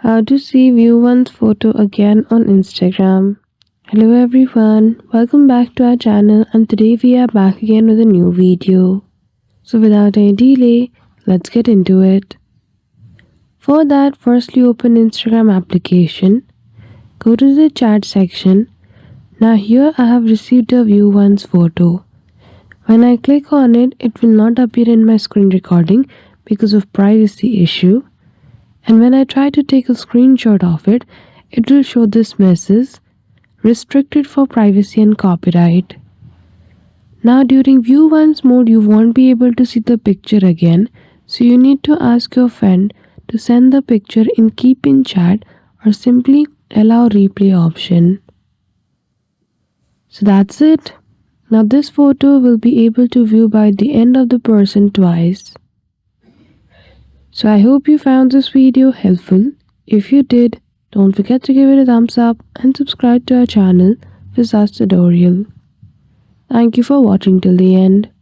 How to see view one's photo again on Instagram. Hello everyone, welcome back to our channel and today we are back again with a new video. So without any delay, let's get into it. For that, firstly open Instagram application, go to the chat section. Now here I have received a view one's photo. When I click on it, it will not appear in my screen recording because of privacy issue. And when I try to take a screenshot of it, it will show this message, restricted for privacy and copyright. Now during view once mode, you won't be able to see the picture again, so you need to ask your friend to send the picture in keep in chat or simply allow replay option. So that's it. Now this photo will be able to view by the end of the person twice. So I hope you found this video helpful. If you did, don't forget to give it a thumbs up and subscribe to our channel for such tutorial. Thank you for watching till the end.